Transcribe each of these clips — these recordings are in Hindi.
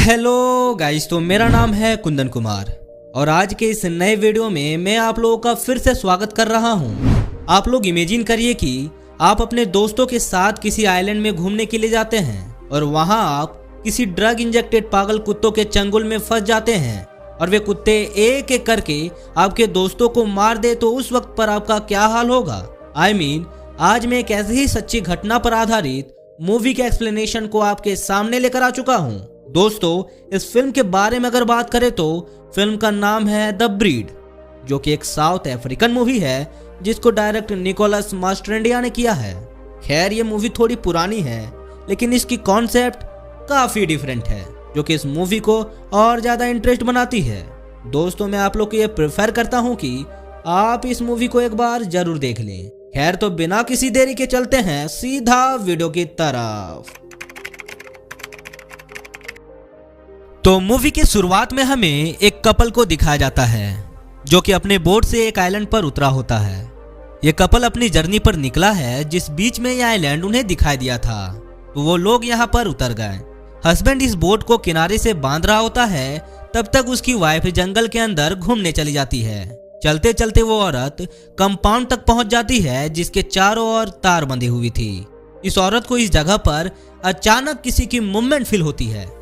हेलो गाइस, तो मेरा नाम है कुंदन कुमार और आज के इस नए वीडियो में मैं आप लोगों का फिर से स्वागत कर रहा हूं। आप लोग इमेजिन करिए कि आप अपने दोस्तों के साथ किसी आइलैंड में घूमने के लिए जाते हैं और वहां आप किसी ड्रग इंजेक्टेड पागल कुत्तों के चंगुल में फंस जाते हैं और वे कुत्ते एक एक करके आपके दोस्तों को मार दे, तो उस वक्त पर आपका क्या हाल होगा। आज मैं एक ऐसी ही सच्ची घटना पर आधारित मूवी के एक्सप्लेनेशन को आपके सामने लेकर आ चुका हूं। दोस्तों, इस फिल्म के बारे में अगर बात करें तो फिल्म का नाम है द ब्रीड, जो कि एक साउथ अफ्रीकन मूवी है जिसको डायरेक्ट निकोलस मास्ट्रेंडिया ने किया है। खैर, ये मूवी थोड़ी पुरानी है लेकिन इसकी कॉन्सेप्ट काफी डिफरेंट है, जो कि इस मूवी को और ज्यादा इंटरेस्ट बनाती है। दोस्तों, मैं आप लोग को ये प्रेफर करता हूँ कि आप इस मूवी को एक बार जरूर देख लें। खैर, तो बिना किसी देरी के चलते हैं सीधा वीडियो की तरफ। तो मूवी की शुरुआत में हमें एक कपल को दिखाया जाता है जो कि अपने बोट से एक आइलैंड पर उतरा होता है। ये कपल अपनी जर्नी पर निकला है जिस बीच में यह आइलैंड उन्हें दिखाई दिया था, तो वो लोग यहाँ पर उतर गए। हस्बैंड इस बोट को किनारे से बांध रहा होता है, तब तक उसकी वाइफ जंगल के अंदर घूमने चली जाती है। चलते चलते वो औरत कंपाउंड तक पहुंच जाती है जिसके चारों ओर तार बंधी हुई थी। इस औरत को इस जगह पर अचानक किसी की मूवमेंट फील होती है।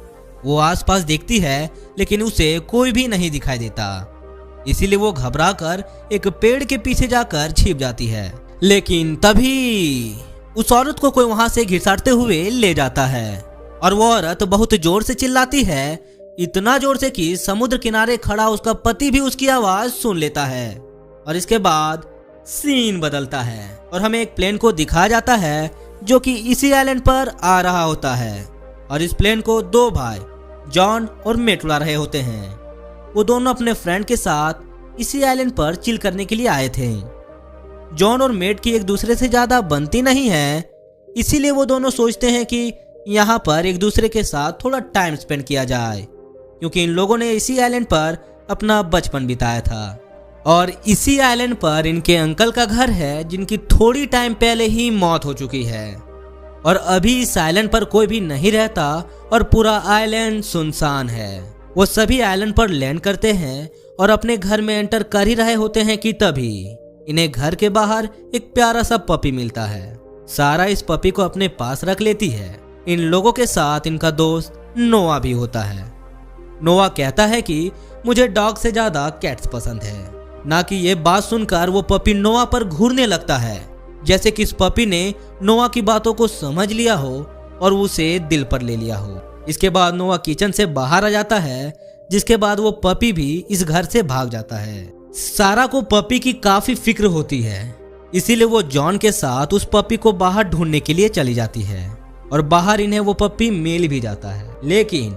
वो आसपास देखती है लेकिन उसे कोई भी नहीं दिखाई देता, इसीलिए वो घबराकर एक पेड़ के पीछे जाकर छिप जाती है। लेकिन तभी उस औरत को कोई वहां से घिसाटते हुए ले जाता है और वो औरत बहुत जोर से चिल्लाती है, इतना जोर से कि समुद्र किनारे खड़ा उसका पति भी उसकी आवाज सुन लेता है। और इसके बाद सीन बदलता है और हमें एक प्लेन को दिखाया जाता है जो कि इसी आइलैंड पर आ रहा होता है। और इस प्लेन को दो भाई जॉन और मेट उड़ा रहे होते हैं। वो दोनों अपने फ्रेंड के साथ इसी आइलैंड पर चिल करने के लिए आए थे। जॉन और मेट की एक दूसरे से ज्यादा बनती नहीं है, इसीलिए वो दोनों सोचते हैं कि यहाँ पर एक दूसरे के साथ थोड़ा टाइम स्पेंड किया जाए, क्योंकि इन लोगों ने इसी आइलैंड पर अपना बचपन बिताया था और इसी आइलैंड पर इनके अंकल का घर है जिनकी थोड़ी टाइम पहले ही मौत हो चुकी है। और अभी इस आइलैंड पर कोई भी नहीं रहता और पूरा आइलैंड सुनसान है। वो सभी आइलैंड पर लैंड करते हैं और अपने घर में एंटर कर ही रहे होते हैं कि तभी इन्हें घर के बाहर एक प्यारा सा पपी मिलता है। सारा इस पपी को अपने पास रख लेती है। इन लोगों के साथ इनका दोस्त नोआ भी होता है। नोआ कहता है कि मुझे डॉग से ज्यादा कैट्स पसंद है। ना कि ये बात सुनकर वो पपी नोआ पर घूरने लगता है, जैसे कि इस पपी ने नोआ की बातों को समझ लिया हो और उसे दिल पर ले लिया हो। इसके बाद नोआ किचन से बाहर आ जाता है, जिसके बाद वो पपी भी इस घर से भाग जाता है। सारा को पपी की काफी फिक्र होती है, इसीलिए वो जॉन के साथ उस पपी को बाहर ढूंढने के लिए चली जाती है और बाहर इन्हें वो पपी मिल भी जाता है। लेकिन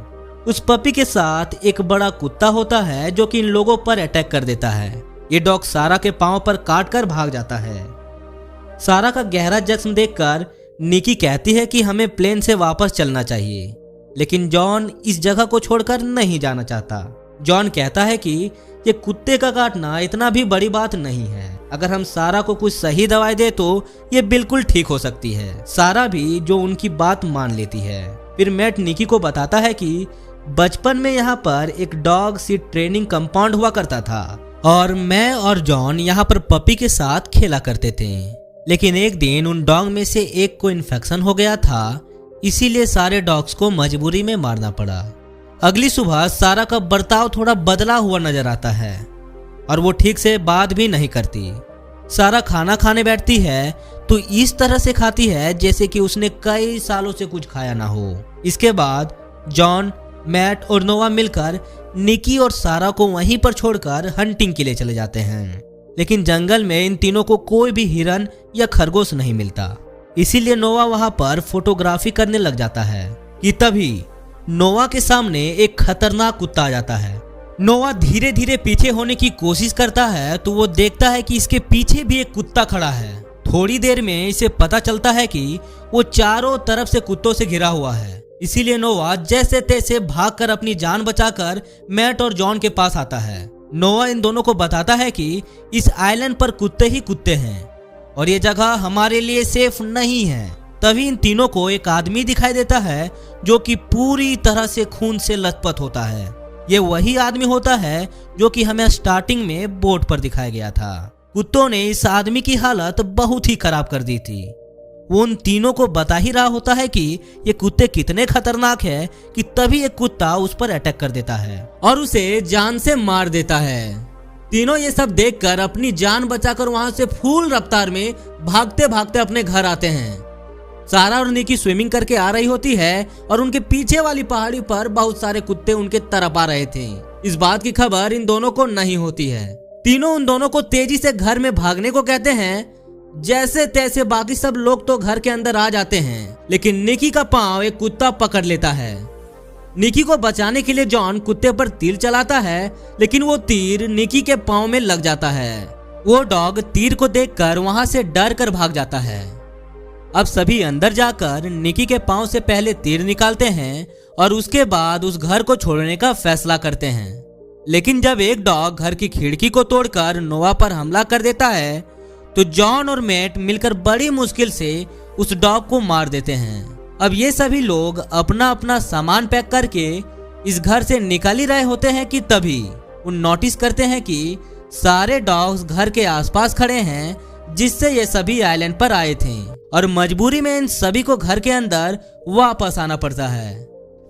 उस पपी के साथ एक बड़ा कुत्ता होता है जो कि इन लोगों पर अटैक कर देता है। ये डॉग सारा के पांव पर काट कर भाग जाता है। सारा का गहरा जख्म देखकर निकी कहती है कि हमें प्लेन से वापस चलना चाहिए, लेकिन जॉन इस जगह को छोड़कर नहीं जाना चाहता। जॉन कहता है कि ये कुत्ते का काटना इतना भी बड़ी बात नहीं है, अगर हम सारा को कुछ सही दवाई दे तो ये बिल्कुल ठीक हो सकती है। सारा भी जो उनकी बात मान लेती है। फिर मैट निकी को बताता है कि बचपन में यहाँ पर एक डॉग सीट ट्रेनिंग कंपाउंड हुआ करता था और मैं और जॉन यहाँ पर पपी के साथ खेला करते थे, लेकिन एक दिन उन डॉग में से एक को इन्फेक्शन हो गया था, इसीलिए सारे डॉग्स को मजबूरी में मारना पड़ा। अगली सुबह सारा का बर्ताव थोड़ा बदला हुआ नजर आता है और वो ठीक से बात भी नहीं करती। सारा खाना खाने बैठती है तो इस तरह से खाती है जैसे कि उसने कई सालों से कुछ खाया ना हो। इसके बाद जॉन, मैट और नोआ मिलकर निकी और सारा को वहीं पर छोड़कर हंटिंग के लिए चले जाते हैं, लेकिन जंगल में इन तीनों को कोई भी हिरन या खरगोश नहीं मिलता, इसीलिए नोआ वहां पर फोटोग्राफी करने लग जाता है कि तभी नोआ के सामने एक खतरनाक कुत्ता आ जाता है। नोआ धीरे धीरे पीछे होने की कोशिश करता है तो वो देखता है कि इसके पीछे भी एक कुत्ता खड़ा है। थोड़ी देर में इसे पता चलता है कि वो चारों तरफ से कुत्तों से घिरा हुआ है, इसीलिए नोआ जैसे तैसे भागकर अपनी जान बचाकर मैट और जॉन के पास आता है। नोआ इन दोनों को बताता है कि इस आइलैंड पर कुत्ते ही कुत्ते हैं और ये जगह हमारे लिए सेफ नहीं है। तभी इन तीनों को एक आदमी दिखाई देता है जो कि पूरी तरह से खून से लथपथ होता है। ये वही आदमी होता है जो कि हमें स्टार्टिंग में बोर्ड पर दिखाया गया था। कुत्तों ने इस आदमी की हालत बहुत ही खराब कर दी थी। वो उन तीनों को बता ही रहा होता है कि ये कुत्ते कितने खतरनाक है कि तभी एक कुत्ता उस पर अटैक कर देता है और उसे जान से मार देता है। तीनों ये सब देखकर अपनी जान बचाकर वहां से फुल रफ्तार में भागते भागते अपने घर आते हैं। सारा और निकी स्विमिंग करके आ रही होती है और उनके पीछे वाली पहाड़ी पर बहुत सारे कुत्ते उनके तरफ आ रहे थे। इस बात की खबर इन दोनों को नहीं होती है। तीनों उन दोनों को तेजी से घर में भागने को कहते हैं। जैसे तैसे बाकी सब लोग तो घर के अंदर आ जाते हैं, लेकिन निकी का पांव एक कुत्ता पकड़ लेता है। निकी को बचाने के लिए जॉन कुत्ते पर तीर चलाता है, लेकिन वो तीर निकी के पांव में लग जाता है। वो डॉग तीर को देखकर वहां से डर कर भाग जाता है। अब सभी अंदर जाकर निकी के पांव से पहले तीर निकालते हैं और उसके बाद उस घर को छोड़ने का फैसला करते हैं। लेकिन जब एक डॉग घर की खिड़की को तोड़कर नोवा पर हमला कर देता है तो जॉन और मैट मिलकर बड़ी मुश्किल से उस डॉग को मार देते हैं। अब ये सभी लोग अपना अपना सामान पैक करके इस घर से निकल ही रहे होते हैं कि तभी वो नोटिस करते हैं कि सारे डॉग्स घर के आसपास खड़े हैं, जिससे ये सभी आइलैंड पर आए थे और मजबूरी में इन सभी को घर के अंदर वापस आना पड़ता है।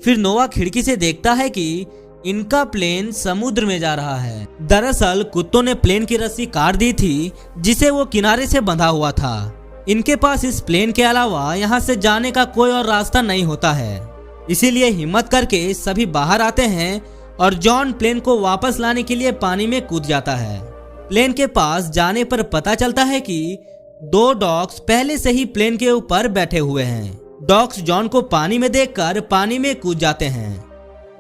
फिर नोवा खिड़की से देखता है कि इनका प्लेन समुद्र में जा रहा है। दरअसल कुत्तों ने प्लेन की रस्सी काट दी थी जिसे वो किनारे से बंधा हुआ था। इनके पास इस प्लेन के अलावा यहाँ से जाने का कोई और रास्ता नहीं होता है। इसीलिए हिम्मत करके सभी बाहर आते हैं और जॉन प्लेन को वापस लाने के लिए पानी में कूद जाता है। प्लेन के पास जाने पर पता चलता है कि दो डॉग्स पहले से ही प्लेन के ऊपर बैठे हुए हैं। डॉग्स जॉन को पानी में देखकर पानी में कूद जाते हैं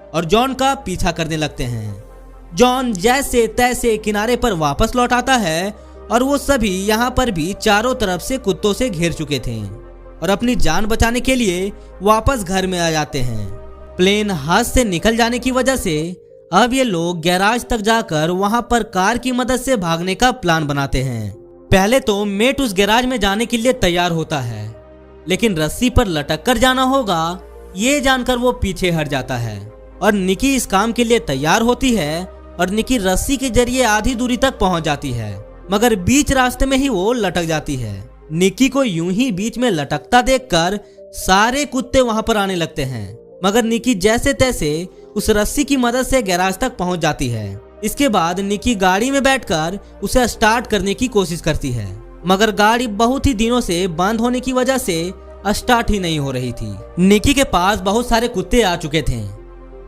और जॉन का पीछा करने लगते हैं। जॉन जैसे तैसे किनारे पर वापस लौट आता है और वो सभी यहाँ पर भी चारों तरफ से कुत्तों से घेर चुके थे और अपनी जान बचाने के लिए वापस घर में आ जाते हैं। प्लेन हाथ से निकल जाने की वजह से अब ये लोग गैराज तक जाकर वहां पर कार की मदद से भागने का प्लान बनाते हैं। पहले तो मेट उस गैराज में जाने के लिए तैयार होता है, लेकिन रस्सी पर लटक कर जाना होगा ये जानकर वो पीछे हट जाता है और निकी इस काम के लिए तैयार होती है और निकी रस्सी के जरिए आधी दूरी तक पहुंच जाती है, मगर बीच रास्ते में ही वो लटक जाती है। निकी को यूं ही बीच में लटकता देखकर सारे कुत्ते वहां पर आने लगते हैं, मगर निकी जैसे तैसे उस रस्सी की मदद से गैराज तक पहुंच जाती है। इसके बाद निकी गाड़ी में बैठकर उसे स्टार्ट करने की कोशिश करती है, मगर गाड़ी बहुत ही दिनों से बंद होने की वजह से स्टार्ट ही नहीं हो रही थी। निकी के पास बहुत सारे कुत्ते आ चुके थे।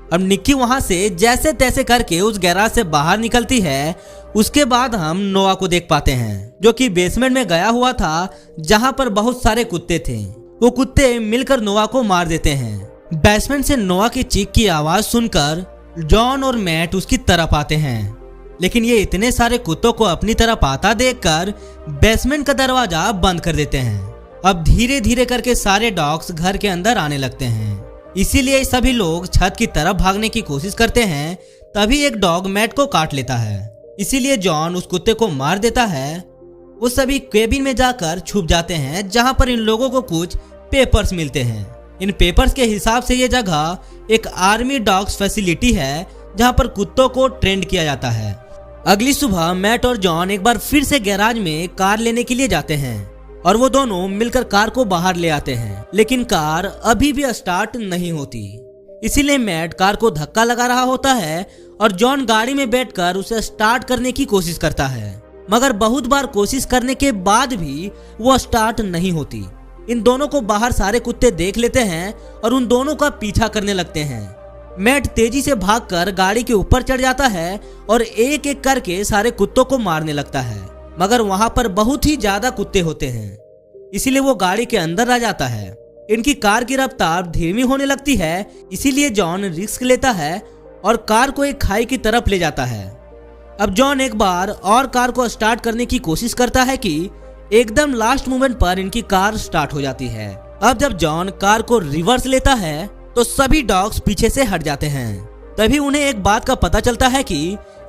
अब निकी वहां से जैसे तैसे करके उस गैराज से बाहर निकलती है। उसके बाद हम नोवा को देख पाते हैं, जो कि बेसमेंट में गया हुआ था जहां पर बहुत सारे कुत्ते थे। वो कुत्ते मिलकर नोवा को मार देते हैं। बेसमेंट से नोवा की चीख की आवाज सुनकर जॉन और मैट उसकी तरफ आते हैं, लेकिन ये इतने सारे कुत्तों को अपनी तरफ आता देखकर बेसमेंट का दरवाजा बंद कर देते हैं। अब धीरे धीरे करके सारे डॉग्स घर के अंदर आने लगते हैं, इसीलिए सभी लोग छत की तरफ भागने की कोशिश करते हैं। तभी एक डॉग मैट को काट लेता है, इसीलिए जॉन उस कुत्ते को मार देता है। वो सभी केबिन में जाकर छुप जाते हैं, जहां पर इन लोगों को कुछ पेपर्स मिलते हैं। इन पेपर्स के हिसाब से ये जगह एक आर्मी डॉग्स फैसिलिटी है, जहां पर कुत्तों को ट्रेंड किया जाता है। अगली सुबह मैट और जॉन एक बार फिर से गैराज में कार लेने के लिए जाते हैं और वो दोनों मिलकर कार को बाहर ले आते हैं, लेकिन कार अभी भी स्टार्ट नहीं होती। इसीलिए मैट कार को धक्का लगा रहा होता है और जॉन गाड़ी में बैठकर उसे स्टार्ट करने की कोशिश करता है, मगर बहुत बार कोशिश करने के बाद भी वो स्टार्ट नहीं होती। इन दोनों को बाहर सारे कुत्ते देख लेते हैं और उन दोनों का पीछा करने लगते हैं। मैट तेजी से भागकर गाड़ी के ऊपर चढ़ जाता है और एक एक करके सारे कुत्तों को मारने लगता है, मगर वहां पर बहुत ही ज्यादा कुत्ते होते हैं, इसीलिए वो गाड़ी के अंदर आ जाता है। इनकी कार की रफ्तार धीमी होने लगती है, इसीलिए जॉन रिस्क लेता है और कार को एक खाई की तरफ ले जाता है। अब जॉन एक बार और कार को स्टार्ट करने की कोशिश करता है कि एकदम लास्ट मोमेंट पर इनकी कार स्टार्ट हो जाती है। अब जब जॉन कार को रिवर्स लेता है तो सभी डॉग्स पीछे से हट जाते हैं। तभी उन्हें एक बात का पता चलता है कि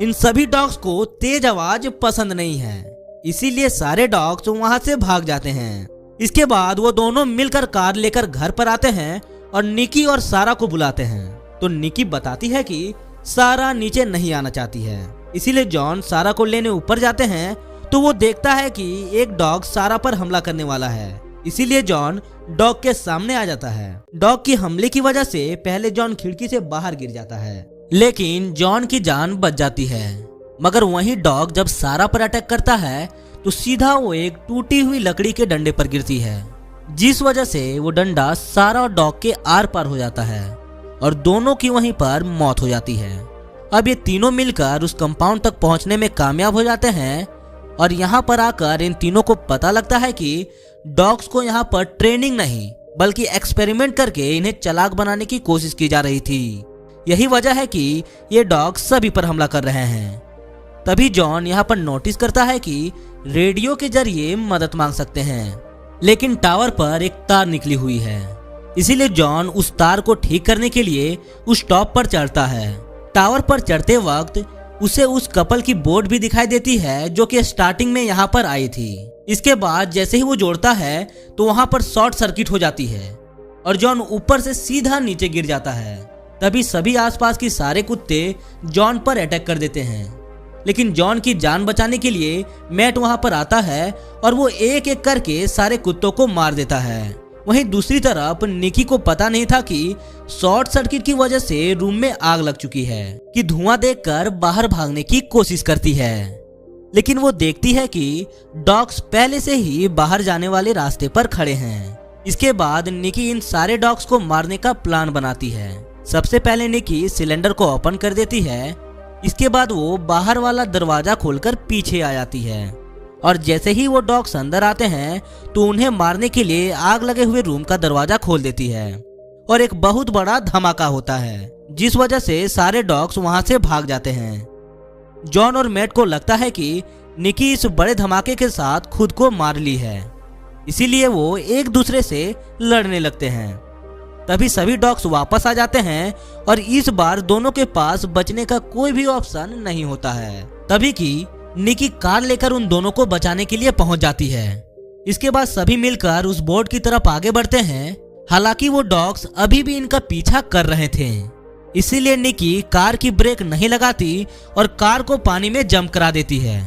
इन सभी डॉग्स को तेज आवाज पसंद नहीं है, इसीलिए सारे डॉग्स वहां से भाग जाते हैं। इसके बाद वो दोनों मिलकर कार लेकर घर पर आते हैं और निकी और सारा को बुलाते हैं। तो निकी बताती है कि सारा नीचे नहीं आना चाहती है, इसीलिए जॉन सारा को लेने ऊपर जाते हैं। तो वो देखता है कि एक डॉग सारा पर हमला करने वाला है, इसीलिए जॉन डॉग के सामने आ जाता है। डॉग की हमले की वजह से पहले जॉन खिड़की से बाहर गिर जाता है, लेकिन जॉन की जान बच जाती है। मगर वही डॉग जब सारा पर अटैक करता है तो सीधा वो एक टूटी हुई लकड़ी के डंडे पर गिरती है, जिस वजह से वो डंडा सारा और डॉग के आर पार हो जाता है और दोनों की वहीं पर मौत हो जाती है। अब ये तीनों मिलकर उस कंपाउंड तक पहुंचने में कामयाब हो जाते हैं और यहाँ पर आकर इन तीनों को पता लगता है कि डॉग्स को यहाँ पर ट्रेनिंग नहीं बल्कि एक्सपेरिमेंट करके इन्हें चालाक बनाने की कोशिश की जा रही थी। यही वजह है कि ये डॉग्स सभी पर हमला कर रहे हैं। तभी जॉन यहाँ पर नोटिस करता है कि रेडियो के जरिए मदद मांग सकते हैं, लेकिन टावर पर एक तार निकली हुई है, इसीलिए जॉन उस तार को ठीक करने के लिए उस टॉप पर चढ़ता है। टावर पर चढ़ते वक्त उसे उस कपल की बोट भी दिखाई देती है जो कि स्टार्टिंग में यहाँ पर आई थी। इसके बाद जैसे ही वो जोड़ता है तो वहाँ पर शॉर्ट सर्किट हो जाती है और जॉन ऊपर से सीधा नीचे गिर जाता है। तभी सभी आसपास के सारे कुत्ते जॉन पर अटैक कर देते हैं, लेकिन जॉन की जान बचाने के लिए मैट वहां पर आता है और वो एक एक करके सारे कुत्तों को मार देता है। वहीं दूसरी तरफ निकी को पता नहीं था कि शॉर्ट सर्किट की वजह से रूम में आग लग चुकी है कि धुआं देखकर बाहर भागने की कोशिश करती है, लेकिन वो देखती है कि डॉग्स पहले से ही बाहर जाने वाले रास्ते पर खड़े हैं। इसके बाद निकी इन सारे डॉग्स को मारने का प्लान बनाती है। सबसे पहले निकी सिलेंडर को ओपन कर देती है, इसके बाद वो बाहर वाला दरवाजा खोलकर पीछे आ जाती है और जैसे ही वो डॉग्स अंदर आते हैं तो उन्हें मारने के लिए आग लगे हुए रूम का दरवाजा खोल देती है और एक बहुत बड़ा धमाका होता है, जिस वजह से सारे डॉग्स वहां से भाग जाते हैं। जॉन और मैट को लगता है कि निकी इस बड़े धमाके के साथ खुद को मार ली है, इसीलिए वो एक दूसरे से लड़ने लगते हैं। तभी सभी डॉग्स वापस आ जाते हैं और इस बार दोनों के पास बचने का कोई भी ऑप्शन नहीं होता है। तभी कि निकी कार लेकर उन दोनों को बचाने के लिए पहुंच जाती है। इसके बाद सभी मिलकर उस बोट की तरफ आगे बढ़ते हैं। हालांकि वो डॉग्स अभी भी इनका पीछा कर रहे थे, इसीलिए निकी कार की ब्रेक नहीं लगाती और कार को पानी में जंप करा देती है।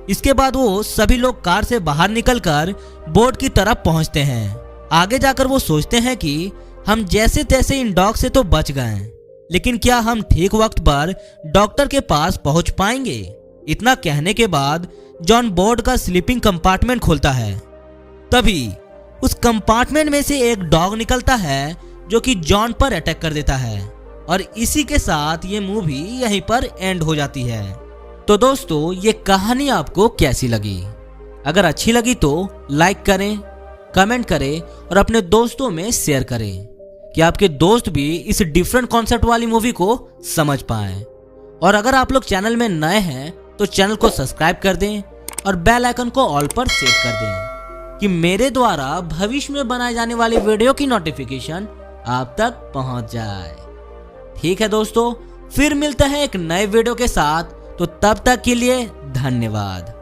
इसके बाद वो सभी लोग कार से बाहर निकलकर बोट की तरफ पहुंचते हैं। आगे जाकर वो सोचते हैं कि हम जैसे तैसे इन डॉग से तो बच गए, लेकिन क्या हम ठीक वक्त पर डॉक्टर के पास पहुंच पाएंगे? इतना कहने के बाद जॉन बोर्ड का स्लीपिंग कंपार्टमेंट खोलता है। तभी उस कंपार्टमेंट में से एक डॉग निकलता है जो कि जॉन पर अटैक कर देता है और इसी के साथ ये मूवी यहीं पर एंड हो जाती है। तो दोस्तों, ये कहानी आपको कैसी लगी? अगर अच्छी लगी तो लाइक करें, कमेंट करें और अपने दोस्तों में शेयर करें कि आपके दोस्त भी इस डिफरेंट कॉन्सेप्ट वाली मूवी को समझ पाएं। और अगर आप लोग चैनल में नए हैं तो चैनल को सब्सक्राइब कर दें और बेल आइकन को ऑल पर सेट कर दें कि मेरे द्वारा भविष्य में बनाए जाने वाले वीडियो की नोटिफिकेशन आप तक पहुंच जाए। ठीक है दोस्तों, फिर मिलते हैं एक नए वीडियो के साथ। तो तब तक के लिए धन्यवाद।